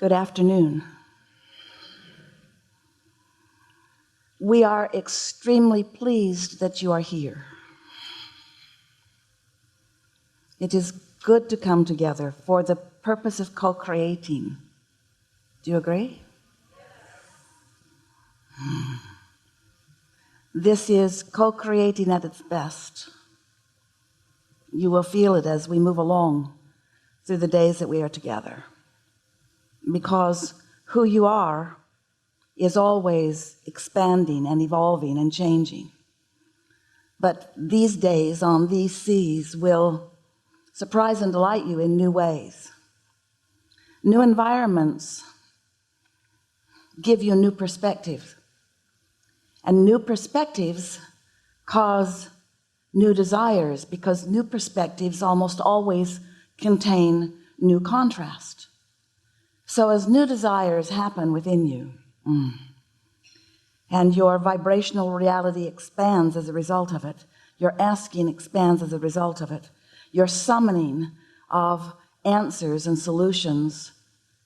Good afternoon. We are extremely pleased that you are here. It is good to come together for the purpose of co-creating. Do you agree? This is co-creating at its best. You will feel it as we move along through the days that we are together, because who you are is always expanding and evolving and changing. But these days on these seas will surprise and delight you in new ways. New environments give you new perspectives, and new perspectives cause new desires, because new perspectives almost always contain new contrast. So as new desires happen within you, and your vibrational reality expands as a result of it, your asking expands as a result of it, your summoning of answers and solutions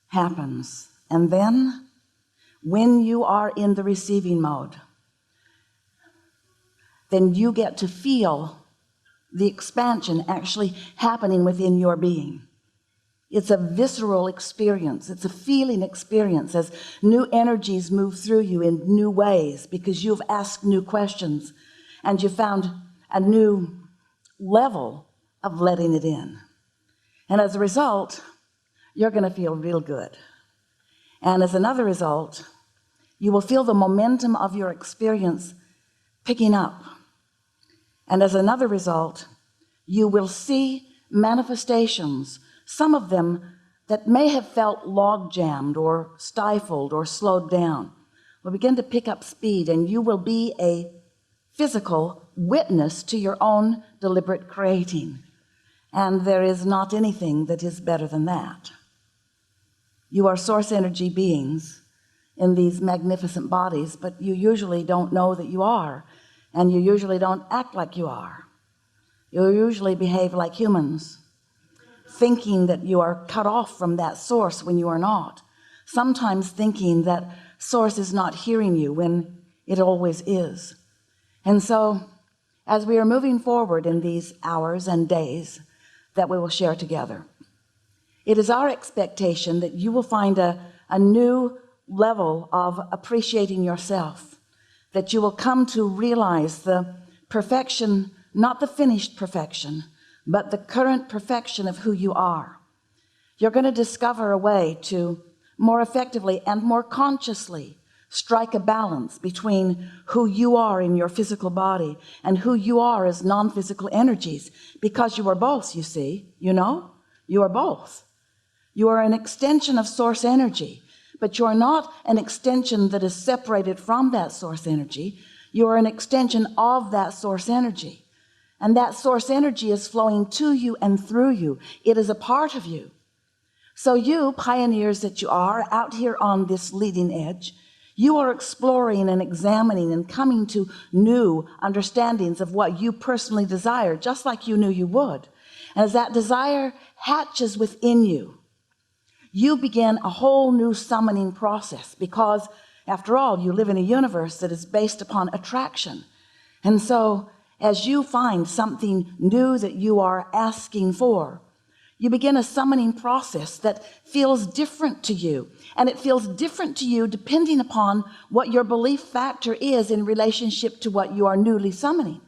happens. And then when you are in the receiving mode, then you get to feel the expansion actually happening within your being. It's a visceral experience. It's a feeling experience as new energies move through you in new ways, because you've asked new questions and you found a new level of letting it in. And as a result, you're going to feel real good. And as another result, you will feel the momentum of your experience picking up. And as another result, you will see manifestations, some of them that may have felt log-jammed or stifled or slowed down, will begin to pick up speed, and you will be a physical witness to your own deliberate creating. And there is not anything that is better than that. You are source energy beings in these magnificent bodies, but you usually don't know that you are, and you usually don't act like you are. You usually behave like humans, thinking that you are cut off from that source when you are not. Sometimes thinking that source is not hearing you when it always is. And so as we are moving forward in these hours and days that we will share together, it is our expectation that you will find a new level of appreciating yourself, that you will come to realize the perfection, not the finished perfection, but the current perfection of who you are. You're going to discover a way to more effectively and more consciously strike a balance between who you are in your physical body and who you are as non-physical energies, because you are both, you see, you know, you are both. You are an extension of source energy, but you are not an extension that is separated from that source energy. You are an extension of that source energy. And that source energy is flowing to you and through you. It is a part of you. So you, pioneers that you are, out here on this leading edge, you are exploring and examining and coming to new understandings of what you personally desire, just like you knew you would. And as that desire hatches within you, you begin a whole new summoning process, because after all, you live in a universe that is based upon attraction. And so as you find something new that you are asking for, you begin a summoning process that feels different to you. And it feels different to you depending upon what your belief factor is in relationship to what you are newly summoning.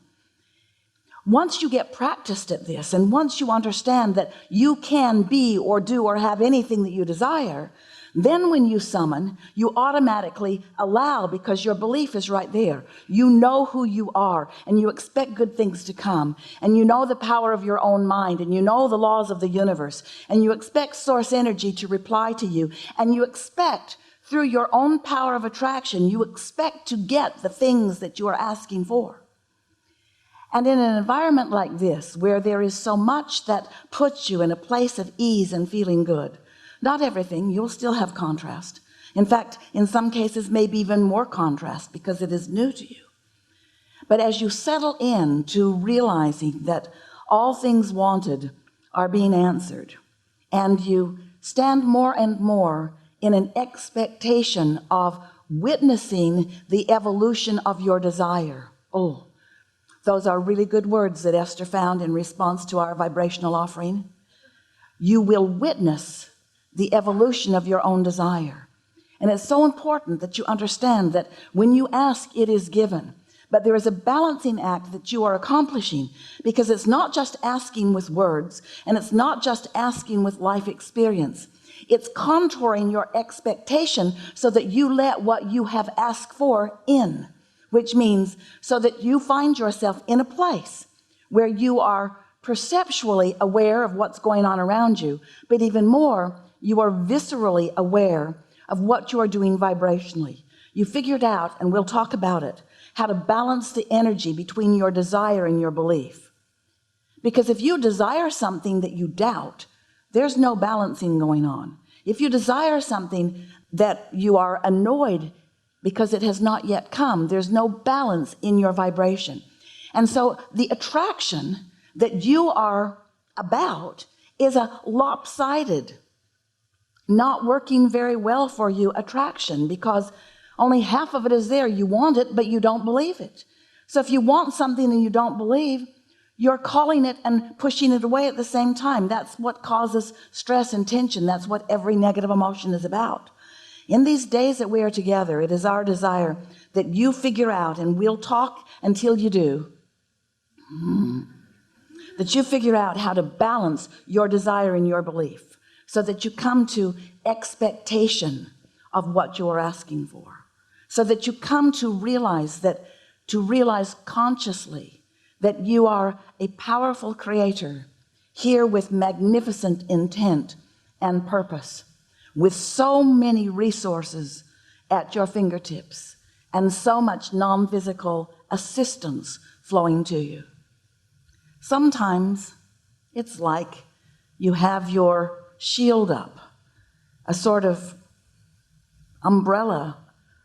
Once you get practiced at this, and once you understand that you can be or do or have anything that you desire, then when you summon, you automatically allow, because your belief is right there. You know who you are, and you expect good things to come, and you know the power of your own mind, and you know the laws of the universe, and you expect source energy to reply to you, and you expect through your own power of attraction, you expect to get the things that you are asking for. And in an environment like this, where there is so much that puts you in a place of ease and feeling good, not everything, you'll still have contrast. In fact, in some cases, maybe even more contrast, because it is new to you. But as you settle in to realizing that all things wanted are being answered, and you stand more and more in an expectation of witnessing the evolution of your desire. Oh, those are really good words that Esther found in response to our vibrational offering. You will witness the evolution of your own desire. And it's so important that you understand that when you ask, it is given. But there is a balancing act that you are accomplishing, because it's not just asking with words, and it's not just asking with life experience. It's contouring your expectation so that you let what you have asked for in, which means so that you find yourself in a place where you are perceptually aware of what's going on around you, but even more, you are viscerally aware of what you are doing vibrationally. You figured out, and we'll talk about it, how to balance the energy between your desire and your belief. Because if you desire something that you doubt, there's no balancing going on. If you desire something that you are annoyed because it has not yet come, there's no balance in your vibration. And so the attraction that you are about is a lopsided, not working very well for you attraction, because only half of it is there. You want it, but you don't believe it. So if you want something and you don't believe, you're calling it and pushing it away at the same time. That's what causes stress and tension. That's what every negative emotion is about. In these days that we are together, it is our desire that you figure out, and we'll talk until you do, that you figure out how to balance your desire and your belief so that you come to expectation of what you are asking for. So that you come to realize consciously that you are a powerful creator here with magnificent intent and purpose, with so many resources at your fingertips and so much non-physical assistance flowing to you. Sometimes it's like you have your shield up, a sort of umbrella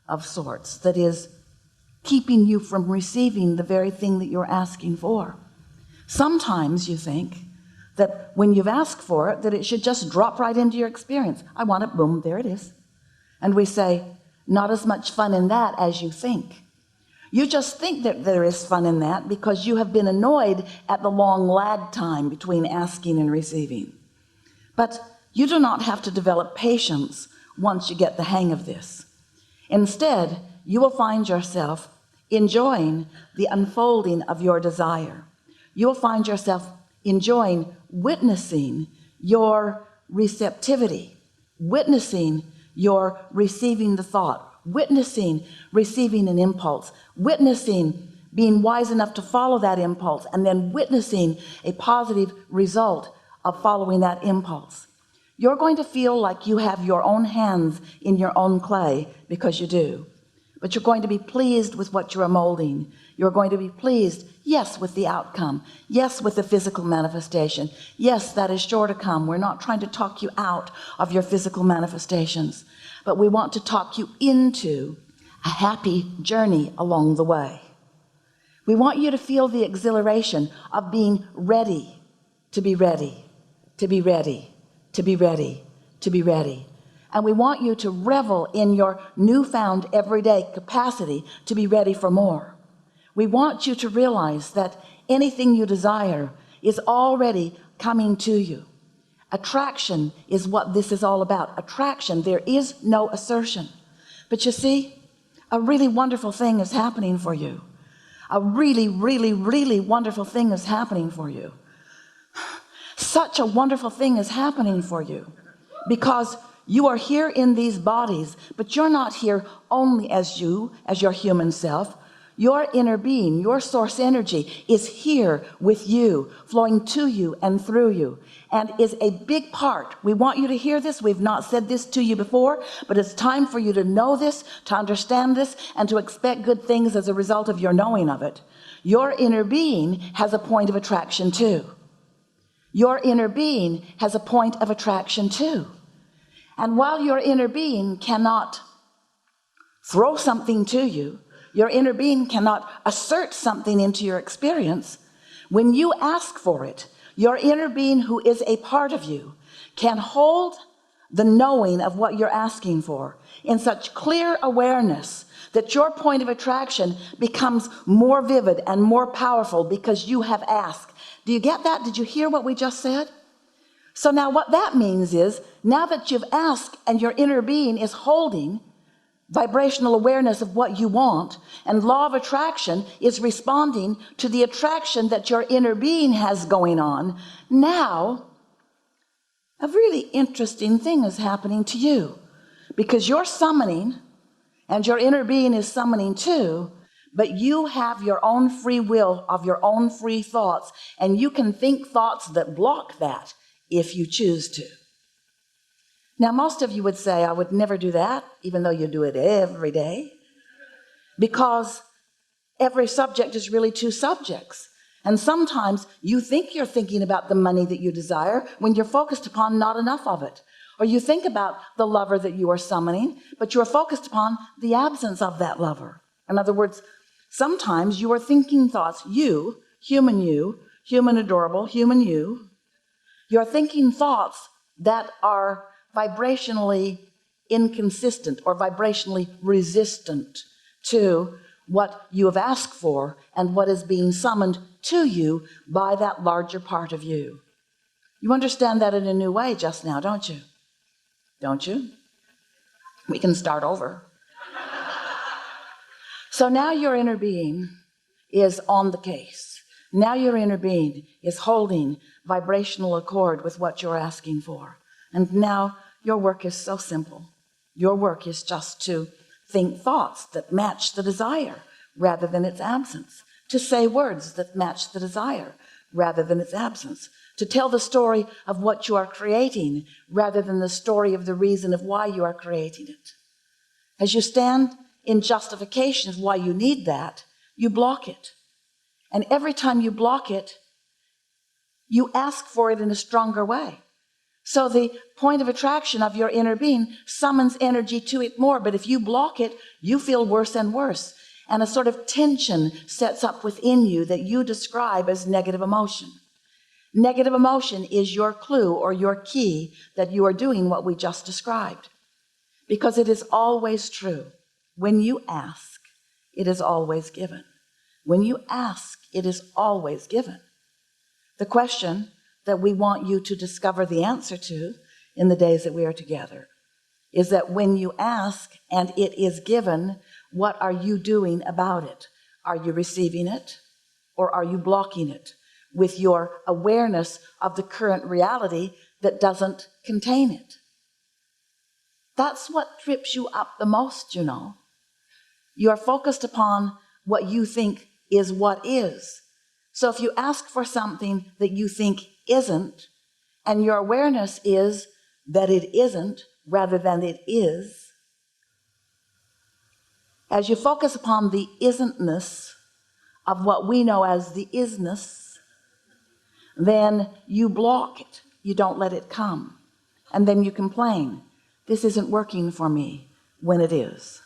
of sorts that is keeping you from receiving the very thing that you're asking for. Sometimes you think that when you've asked for it, that it should just drop right into your experience. I want it, boom, there it is. And we say, not as much fun in that as you think. You just think that there is fun in that because you have been annoyed at the long lag time between asking and receiving. But you do not have to develop patience once you get the hang of this. Instead, you will find yourself enjoying the unfolding of your desire. You will find yourself enjoying witnessing your receptivity, witnessing your receiving the thought, witnessing receiving an impulse, witnessing being wise enough to follow that impulse, and then witnessing a positive result of following that impulse. You're going to feel like you have your own hands in your own clay, because you do. But you're going to be pleased with what you are molding. You're going to be pleased, yes, with the outcome. Yes, with the physical manifestation. Yes, that is sure to come. We're not trying to talk you out of your physical manifestations, but we want to talk you into a happy journey along the way. We want you to feel the exhilaration of being ready to be ready, to be ready, to be ready, to be ready. And we want you to revel in your newfound everyday capacity to be ready for more. We want you to realize that anything you desire is already coming to you. Attraction is what this is all about. Attraction, there is no assertion. But you see, a really wonderful thing is happening for you. A really, really, really wonderful thing is happening for you. Such a wonderful thing is happening for you, because you are here in these bodies, but you're not here only as you, as your human self. Your inner being, your source energy is here with you, flowing to you and through you, and is a big part. We want you to hear this. We've not said this to you before, but it's time for you to know this, to understand this, and to expect good things as a result of your knowing of it. Your inner being has a point of attraction too. Your inner being has a point of attraction too. And while your inner being cannot throw something to you, your inner being cannot assert something into your experience, when you ask for it, your inner being, who is a part of you, can hold the knowing of what you're asking for in such clear awareness that your point of attraction becomes more vivid and more powerful because you have asked. Do you get that? Did you hear what we just said? So now what that means is, now that you've asked and your inner being is holding vibrational awareness of what you want, and law of attraction is responding to the attraction that your inner being has going on, now a really interesting thing is happening to you, because you're summoning and your inner being is summoning too, but you have your own free will of your own free thoughts, and you can think thoughts that block that if you choose to. Now, most of you would say, I would never do that, even though you do it every day, because every subject is really two subjects. And sometimes you think you're thinking about the money that you desire when you're focused upon not enough of it. Or you think about the lover that you are summoning, but you're focused upon the absence of that lover. In other words, sometimes you are thinking thoughts, you, human adorable, human you, you're thinking thoughts that are vibrationally inconsistent or vibrationally resistant to what you have asked for and what is being summoned to you by that larger part of you. You understand that in a new way just now, don't you? Don't you? We can start over. So now your inner being is on the case. Now your inner being is holding vibrational accord with what you're asking for. And now your work is so simple. Your work is just to think thoughts that match the desire rather than its absence, to say words that match the desire rather than its absence, to tell the story of what you are creating rather than the story of the reason of why you are creating it. As you stand in justification of why you need that, you block it. And every time you block it, you ask for it in a stronger way. So the point of attraction of your inner being summons energy to it more, but if you block it, you feel worse and worse. And a sort of tension sets up within you that you describe as negative emotion. Negative emotion is your clue or your key that you are doing what we just described. Because it is always true. When you ask, it is always given. When you ask, it is always given. The question that we want you to discover the answer to in the days that we are together is that when you ask and it is given, what are you doing about it? Are you receiving it, or are you blocking it with your awareness of the current reality that doesn't contain it? That's what trips you up the most, you know. You are focused upon what you think is what is. So if you ask for something that you think isn't, and your awareness is that it isn't rather than it is, as you focus upon the isn't-ness of what we know as the isness, then you block it. You don't let it come. And then you complain, this isn't working for me, when it is.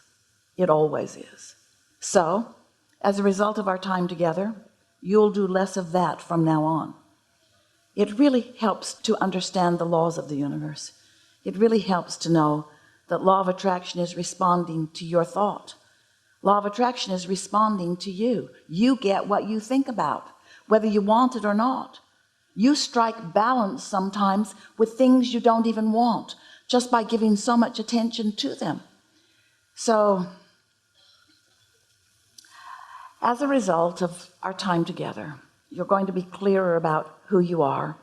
It always is. So, as a result of our time together, you'll do less of that from now on. It really helps to understand the laws of the universe. It really helps to know that law of attraction is responding to your thought. Law of attraction is responding to you. You get what you think about, whether you want it or not. You strike balance sometimes with things you don't even want, just by giving so much attention to them. So, as a result of our time together, you're going to be clearer about who you are.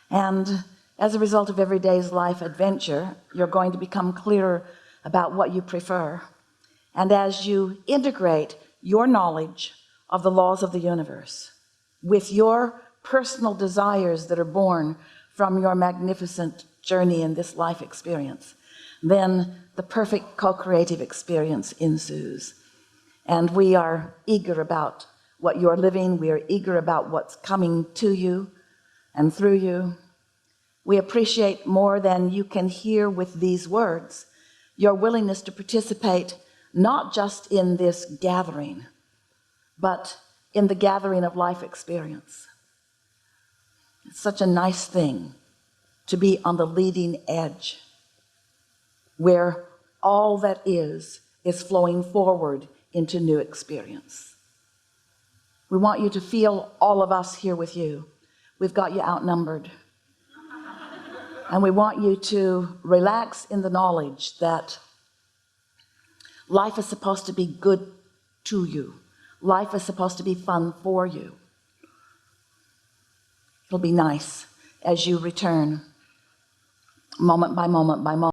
And as a result of every day's life adventure, you're going to become clearer about what you prefer. And as you integrate your knowledge of the laws of the universe with your personal desires that are born from your magnificent journey in this life experience, then the perfect co-creative experience ensues. And we are eager about what you're living. We are eager about what's coming to you and through you. We appreciate more than you can hear with these words your willingness to participate not just in this gathering, but in the gathering of life experience. It's such a nice thing to be on the leading edge where all that is flowing forward into new experience. We want you to feel all of us here with you. We've got you outnumbered. And we want you to relax in the knowledge that life is supposed to be good to you. Life is supposed to be fun for you. It'll be nice as you return moment by moment by moment.